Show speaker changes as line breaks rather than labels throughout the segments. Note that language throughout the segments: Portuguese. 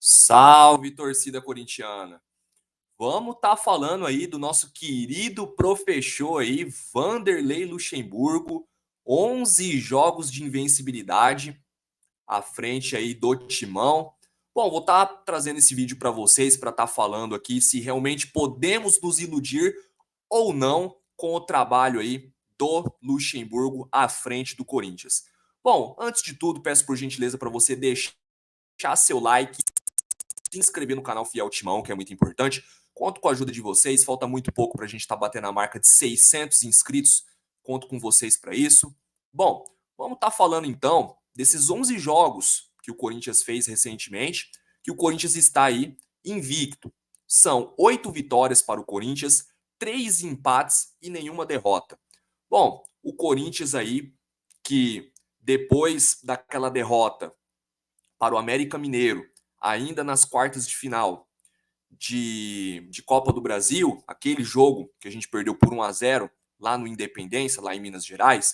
Salve, torcida corintiana! Vamos estar falando aí do nosso querido professor aí, Vanderlei Luxemburgo, 11 jogos de invencibilidade à frente aí do Timão. Bom, vou estar trazendo esse vídeo para vocês para estar falando aqui se realmente podemos nos iludir ou não com o trabalho aí do Luxemburgo à frente do Corinthians. Bom, antes de tudo, peço por gentileza para você deixar seu like, se inscrever no canal Fiel Timão, que é muito importante. Conto com a ajuda de vocês, falta muito pouco para a gente estar batendo a marca de 600 inscritos. Conto com vocês para isso. Bom, vamos estar falando então desses 11 jogos que o Corinthians fez recentemente, que o Corinthians está aí invicto. São 8 vitórias para o Corinthians, 3 empates e nenhuma derrota. Bom, o Corinthians aí que depois daquela derrota para o América Mineiro, ainda nas quartas de final de Copa do Brasil, aquele jogo que a gente perdeu por 1-0 lá no Independência, lá em Minas Gerais,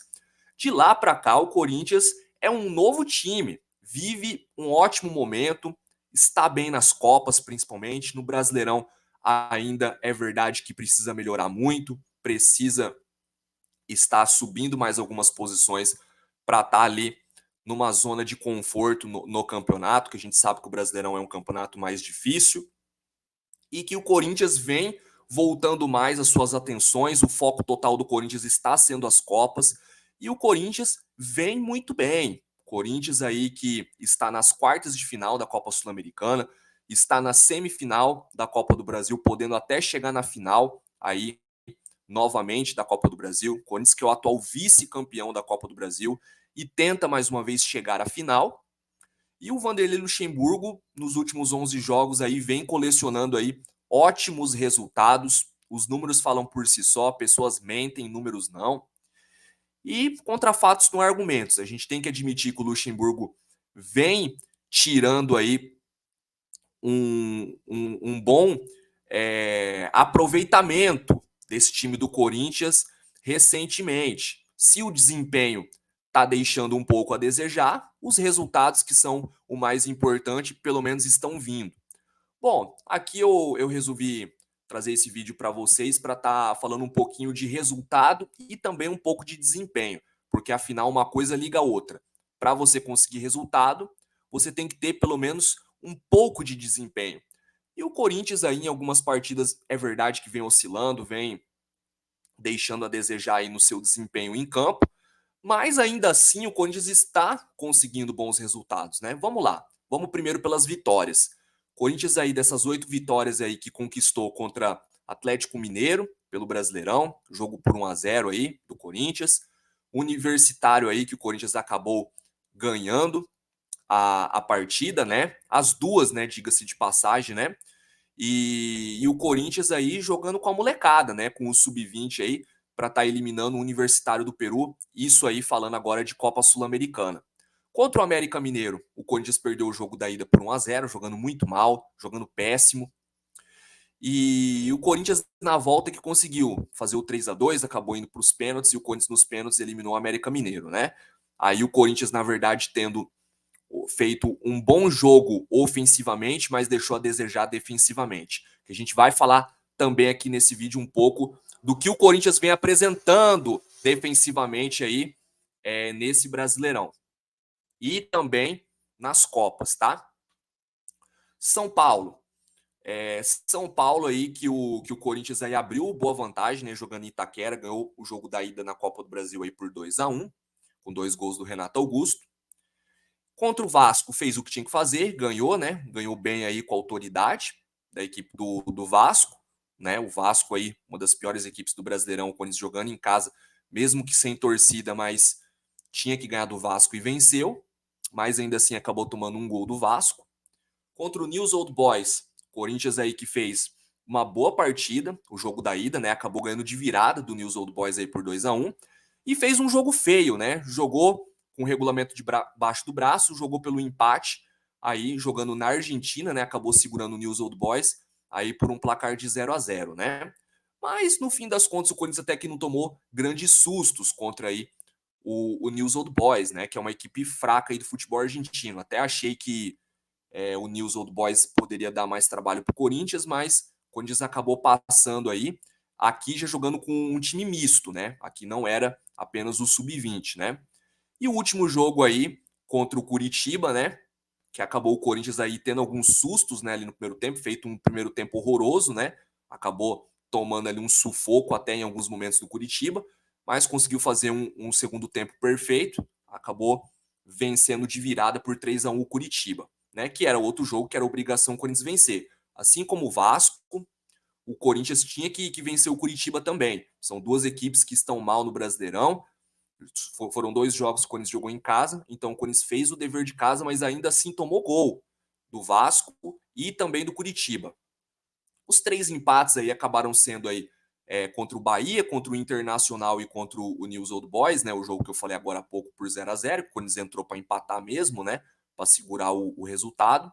de lá para cá o Corinthians é um novo time, vive um ótimo momento, está bem nas Copas principalmente, no Brasileirão ainda é verdade que precisa melhorar muito, precisa estar subindo mais algumas posições para estar ali numa zona de conforto no campeonato, que a gente sabe que o Brasileirão é um campeonato mais difícil, e que o Corinthians vem voltando mais as suas atenções, o foco total do Corinthians está sendo as Copas, e o Corinthians vem muito bem. Corinthians aí que está nas quartas de final da Copa Sul-Americana, está na semifinal da Copa do Brasil, podendo até chegar na final aí novamente da Copa do Brasil. Corinthians que é o atual vice-campeão da Copa do Brasil e tenta mais uma vez chegar à final. E o Vanderlei Luxemburgo, nos últimos 11 jogos, aí vem colecionando aí ótimos resultados. Os números falam por si só, pessoas mentem, números não. E contra fatos não há argumentos. A gente tem que admitir que o Luxemburgo vem tirando aí um bom aproveitamento desse time do Corinthians recentemente. Se o desempenho está deixando um pouco a desejar, os resultados, que são o mais importante, pelo menos estão vindo. Bom, aqui eu resolvi trazer esse vídeo para vocês para estar falando um pouquinho de resultado e também um pouco de desempenho, porque afinal uma coisa liga a outra. Para você conseguir resultado, você tem que ter pelo menos um pouco de desempenho. E o Corinthians aí em algumas partidas é verdade que vem oscilando, vem deixando a desejar aí no seu desempenho em campo, mas ainda assim o Corinthians está conseguindo bons resultados, né? Vamos lá. Vamos primeiro pelas vitórias. Corinthians aí dessas 8 vitórias aí que conquistou contra Atlético Mineiro pelo Brasileirão, jogo por 1-0 aí do Corinthians. Universitário aí que o Corinthians acabou ganhando a partida, né? As duas, né? Diga-se de passagem, né? E o Corinthians aí jogando com a molecada, né? Com o sub-20 aí, para estar eliminando o Universitário do Peru. Isso aí falando agora de Copa Sul-Americana. Contra o América Mineiro, o Corinthians perdeu o jogo da ida por 1-0, jogando muito mal, jogando péssimo. E o Corinthians na volta que conseguiu fazer o 3-2, acabou indo para os pênaltis, e o Corinthians nos pênaltis eliminou o América Mineiro, né? Aí o Corinthians, na verdade, tendo feito um bom jogo ofensivamente, mas deixou a desejar defensivamente. A gente vai falar também aqui nesse vídeo um pouco do que o Corinthians vem apresentando defensivamente aí nesse Brasileirão. E também nas Copas, tá? São Paulo. São Paulo aí que o Corinthians aí abriu boa vantagem, né? Jogando em Itaquera, ganhou o jogo da ida na Copa do Brasil aí por 2-1, com 2 gols do Renato Augusto. Contra o Vasco, fez o que tinha que fazer, ganhou, né? Ganhou bem aí com a autoridade da equipe do Vasco, né? O Vasco aí, uma das piores equipes do Brasileirão, o Corinthians jogando em casa, mesmo que sem torcida, mas tinha que ganhar do Vasco e venceu, mas ainda assim acabou tomando um gol do Vasco. Contra o News Old Boys, Corinthians aí que fez uma boa partida, o jogo da ida, né? Acabou ganhando de virada do News Old Boys aí por 2-1 e fez um jogo feio, né? Jogou com o regulamento de baixo do braço, jogou pelo empate, aí jogando na Argentina, né? Acabou segurando o News Old Boys aí por um placar de 0-0, né? Mas no fim das contas o Corinthians até que não tomou grandes sustos contra aí o News Old Boys, né? Que é uma equipe fraca aí do futebol argentino. Até achei que o News Old Boys poderia dar mais trabalho para o Corinthians, mas o Corinthians acabou passando aí, aqui já jogando com um time misto, né? Aqui não era apenas o sub-20, né? E o último jogo aí contra o Curitiba, né? Que acabou o Corinthians aí tendo alguns sustos, né, ali no primeiro tempo, feito um primeiro tempo horroroso, né? Acabou tomando ali um sufoco até em alguns momentos do Curitiba, mas conseguiu fazer um segundo tempo perfeito, acabou vencendo de virada por 3-1 o Curitiba, né? Que era outro jogo que era obrigação o Corinthians vencer. Assim como o Vasco, o Corinthians tinha que vencer o Curitiba também. São duas equipes que estão mal no Brasileirão. Foram 2 jogos que o Corinthians jogou em casa, então o Corinthians fez o dever de casa, mas ainda assim tomou gol do Vasco e também do Curitiba. Os 3 empates aí acabaram sendo aí contra o Bahia, contra o Internacional e contra o News Old Boys, né? O jogo que eu falei agora há pouco por 0-0, o Corinthians entrou para empatar mesmo, né? Para segurar o resultado.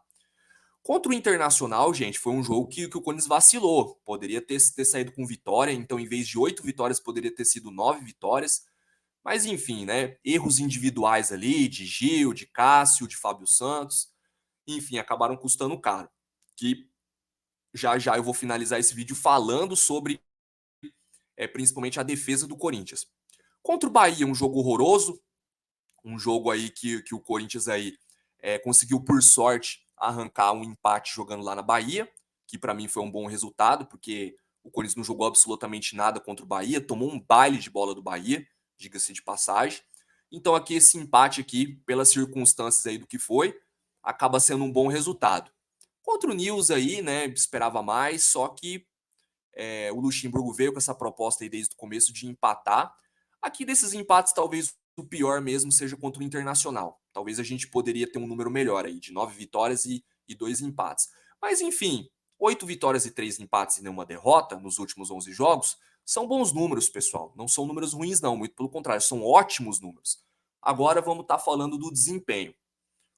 Contra o Internacional, gente, foi um jogo que o Corinthians vacilou. Poderia ter saído com vitória, então em vez de 8 vitórias, poderia ter sido 9 vitórias. Mas enfim, né? Erros individuais ali, de Gil, de Cássio, de Fábio Santos, enfim, acabaram custando caro. Que já já eu vou finalizar esse vídeo falando sobre principalmente a defesa do Corinthians. Contra o Bahia, um jogo horroroso, um jogo aí que o Corinthians aí conseguiu, por sorte, arrancar um empate jogando lá na Bahia, que para mim foi um bom resultado, porque o Corinthians não jogou absolutamente nada contra o Bahia, tomou um baile de bola do Bahia, diga-se de passagem. Então aqui esse empate aqui, pelas circunstâncias aí do que foi, acaba sendo um bom resultado. Contra o Nils aí, né, esperava mais, só que o Luxemburgo veio com essa proposta aí desde o começo de empatar. Aqui desses empates, talvez o pior mesmo seja contra o Internacional. Talvez a gente poderia ter um número melhor aí, de 9 vitórias e 2 empates. Mas enfim, 8 vitórias e 3 empates e nenhuma derrota nos últimos 11 jogos são bons números, pessoal. Não são números ruins, não. Muito pelo contrário, são ótimos números. Agora vamos estar falando do desempenho.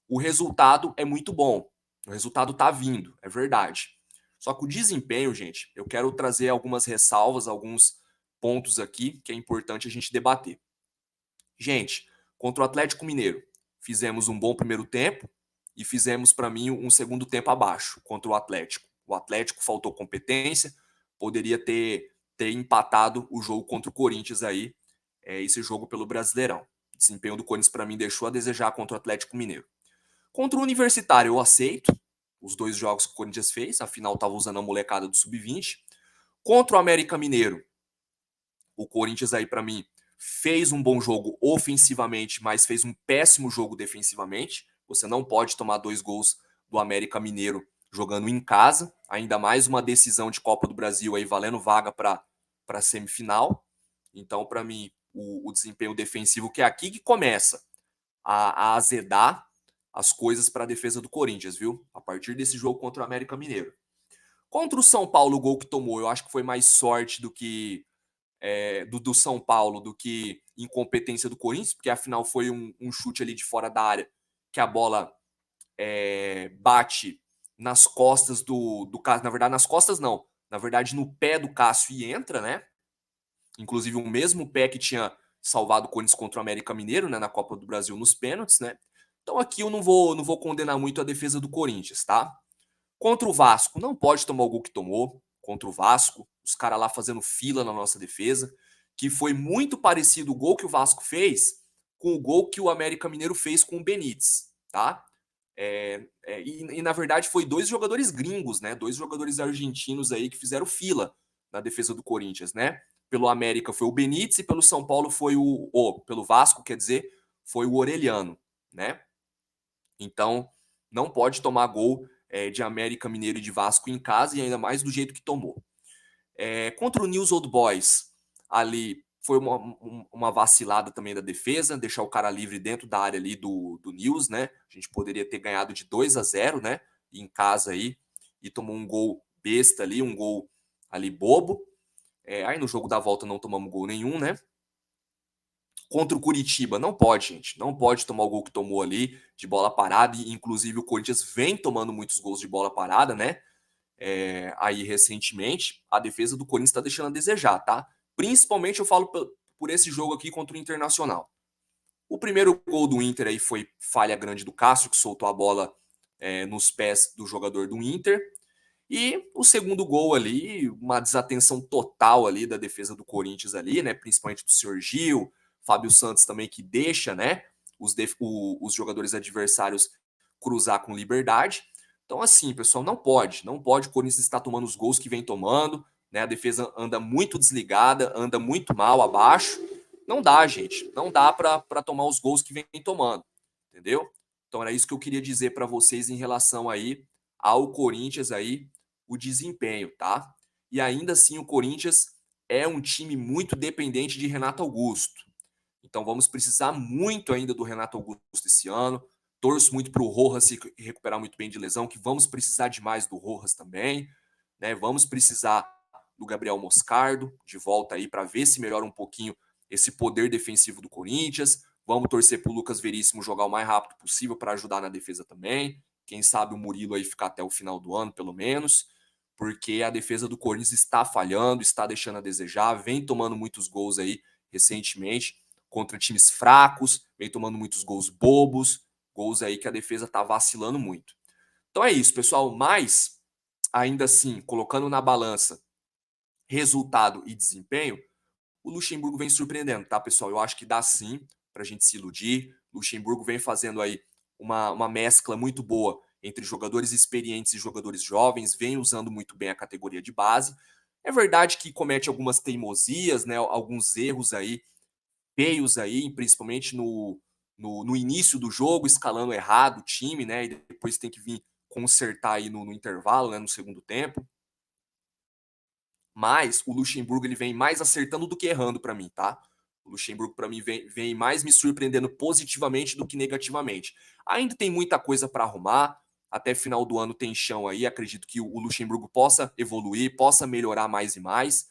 O resultado é muito bom. O resultado está vindo, é verdade. Só que o desempenho, gente, eu quero trazer algumas ressalvas, alguns pontos aqui que é importante a gente debater. Gente, contra o Atlético Mineiro, fizemos um bom primeiro tempo e fizemos, para mim, um segundo tempo abaixo contra o Atlético. O Atlético faltou competência, poderia ter empatado o jogo contra o Corinthians aí, esse jogo pelo Brasileirão. O desempenho do Corinthians, para mim, deixou a desejar contra o Atlético Mineiro. Contra o Universitário, eu aceito os 2 jogos que o Corinthians fez, afinal estava usando a molecada do Sub-20. Contra o América Mineiro, o Corinthians aí, para mim, fez um bom jogo ofensivamente, mas fez um péssimo jogo defensivamente. Você não pode tomar 2 gols do América Mineiro jogando em casa, ainda mais uma decisão de Copa do Brasil aí valendo vaga para semifinal. Então, para mim, o desempenho defensivo, que é aqui que começa a azedar as coisas para a defesa do Corinthians, viu? A partir desse jogo contra o América Mineiro. Contra o São Paulo, o gol que tomou, eu acho que foi mais sorte do que do São Paulo do que incompetência do Corinthians, porque afinal foi um chute ali de fora da área que a bola bate nas costas do Cássio. Na verdade, nas costas não. Na verdade, no pé do Cássio e entra, né? Inclusive o mesmo pé que tinha salvado o Corinthians contra o América Mineiro, né, na Copa do Brasil nos pênaltis, né? Então aqui eu não vou condenar muito a defesa do Corinthians, tá? Contra o Vasco, não pode tomar o gol que tomou contra o Vasco, os caras lá fazendo fila na nossa defesa, que foi muito parecido o gol que o Vasco fez com o gol que o América Mineiro fez com o Benítez, tá? Na verdade foi 2 jogadores gringos, né? 2 jogadores argentinos aí que fizeram fila na defesa do Corinthians, né? Pelo América foi o Benítez e pelo São Paulo foi pelo Vasco, quer dizer, foi o Orelhano, né? Então, não pode tomar gol de América Mineiro e de Vasco em casa, e ainda mais do jeito que tomou. Contra o News Old Boys, ali foi uma vacilada também da defesa, deixar o cara livre dentro da área ali do News, né? A gente poderia ter ganhado de 2-0, né? Em casa aí, e tomou um gol besta ali, um gol ali bobo. Aí no jogo da volta não tomamos gol nenhum, né? Contra o Curitiba, não pode, gente. Não pode tomar o gol que tomou ali de bola parada. E, inclusive, o Corinthians vem tomando muitos gols de bola parada, né? Aí, recentemente, a defesa do Corinthians está deixando a desejar, tá? Principalmente eu falo por esse jogo aqui contra o Internacional. O primeiro gol do Inter aí foi falha grande do Cássio, que soltou a bola nos pés do jogador do Inter. E o segundo gol ali, uma desatenção total ali da defesa do Corinthians ali, né? Principalmente do Senhor Gil, Fábio Santos também, que deixa, né? Os jogadores adversários cruzar com liberdade. Então, assim, pessoal, não pode o Corinthians estar tomando os gols que vem tomando, né? A defesa anda muito desligada, anda muito mal abaixo. Não dá, gente, não dá para tomar os gols que vem tomando, entendeu? Então era isso que eu queria dizer para vocês em relação aí ao Corinthians aí, o desempenho, tá? E ainda assim o Corinthians é um time muito dependente de Renato Augusto. Então vamos precisar muito ainda do Renato Augusto esse ano. Torço muito para o Rojas se recuperar muito bem de lesão, que vamos precisar demais do Rojas também, né? Vamos precisar do Gabriel Moscardo de volta aí para ver se melhora um pouquinho esse poder defensivo do Corinthians. Vamos torcer para o Lucas Veríssimo jogar o mais rápido possível para ajudar na defesa também. Quem sabe o Murilo aí ficar até o final do ano, pelo menos, porque a defesa do Corinthians está falhando, está deixando a desejar, vem tomando muitos gols aí recentemente contra times fracos, vem tomando muitos gols bobos, gols aí que a defesa tá vacilando muito. Então é isso, pessoal, mas ainda assim, colocando na balança resultado e desempenho, o Luxemburgo vem surpreendendo, tá, pessoal? Eu acho que dá sim pra gente se iludir. O Luxemburgo vem fazendo aí uma mescla muito boa entre jogadores experientes e jogadores jovens, vem usando muito bem a categoria de base. É verdade que comete algumas teimosias, né, alguns erros aí feios aí, principalmente no início do jogo, escalando errado o time, né? E depois tem que vir consertar aí no intervalo, né? No segundo tempo. Mas o Luxemburgo ele vem mais acertando do que errando para mim, tá? O Luxemburgo para mim vem mais me surpreendendo positivamente do que negativamente. Ainda tem muita coisa para arrumar. Até final do ano tem chão aí. Acredito que o Luxemburgo possa evoluir, possa melhorar mais e mais.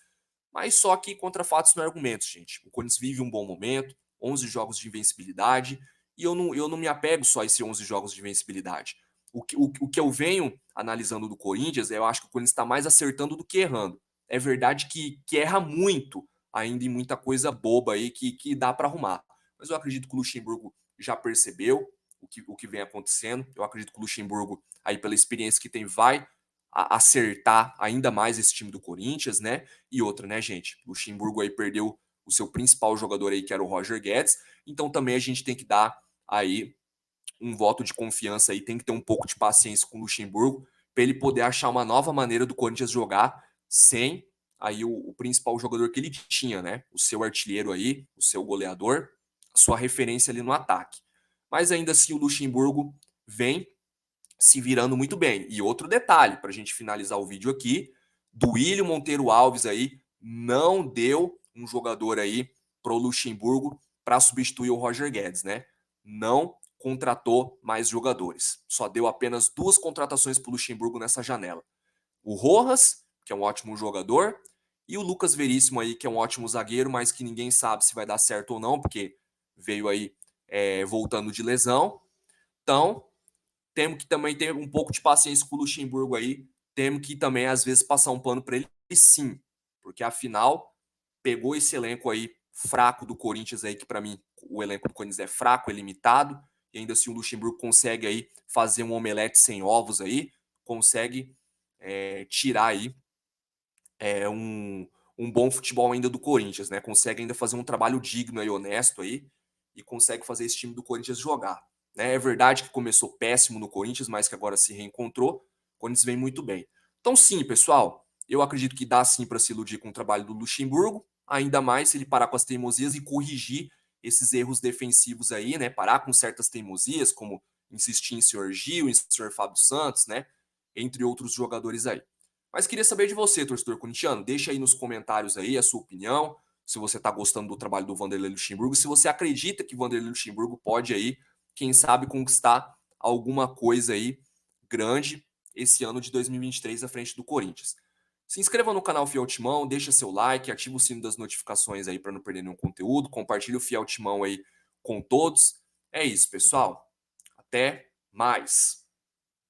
Mas só que contra fatos não é argumentos, gente. O Corinthians vive um bom momento, 11 jogos de invencibilidade, e eu não me apego só a esses 11 jogos de invencibilidade. O que eu venho analisando do Corinthians, eu acho que o Corinthians está mais acertando do que errando. É verdade que erra muito ainda em muita coisa boba aí que dá para arrumar. Mas eu acredito que o Luxemburgo já percebeu o que vem acontecendo. Eu acredito que o Luxemburgo, aí pela experiência que tem, vai acertar ainda mais esse time do Corinthians, né? E outra, né, gente? O Luxemburgo aí perdeu o seu principal jogador aí, que era o Roger Guedes. Então também a gente tem que dar aí um voto de confiança aí, tem que ter um pouco de paciência com o Luxemburgo para ele poder achar uma nova maneira do Corinthians jogar sem aí o principal jogador que ele tinha, né? O seu artilheiro aí, o seu goleador, a sua referência ali no ataque. Mas ainda assim o Luxemburgo vem se virando muito bem. E outro detalhe, para a gente finalizar o vídeo aqui, Duílio Monteiro Alves aí não deu um jogador aí pro Luxemburgo para substituir o Roger Guedes, né? Não contratou mais jogadores. Só deu apenas 2 contratações para o Luxemburgo nessa janela. O Rojas, que é um ótimo jogador, e o Lucas Veríssimo aí, que é um ótimo zagueiro, mas que ninguém sabe se vai dar certo ou não, porque veio aí voltando de lesão. Então, temos que também ter um pouco de paciência com o Luxemburgo aí. Temos que também, às vezes, passar um pano para ele, sim. Porque, afinal, pegou esse elenco aí fraco do Corinthians aí, que para mim o elenco do Corinthians é fraco, é limitado. E ainda assim o Luxemburgo consegue aí fazer um omelete sem ovos aí. Consegue tirar aí um bom futebol ainda do Corinthians, né? Consegue ainda fazer um trabalho digno e honesto aí. E consegue fazer esse time do Corinthians jogar. Né? É verdade que começou péssimo no Corinthians, mas que agora se reencontrou. O Corinthians vem muito bem. Então, sim, pessoal, eu acredito que dá sim para se iludir com o trabalho do Luxemburgo, ainda mais se ele parar com as teimosias e corrigir esses erros defensivos aí, né? Parar com certas teimosias, como insistir em Sr. Gil, em Sr. Fábio Santos, né? Entre outros jogadores aí. Mas queria saber de você, torcedor corintiano. Deixa aí nos comentários aí a sua opinião, se você está gostando do trabalho do Vanderlei Luxemburgo, se você acredita que o Vanderlei Luxemburgo pode aí, quem sabe, conquistar alguma coisa aí grande esse ano de 2023 à frente do Corinthians. Se inscreva no canal Fiel Timão, deixa seu like, ativa o sino das notificações aí para não perder nenhum conteúdo, compartilhe o Fiel Timão aí com todos. É isso, pessoal. Até mais.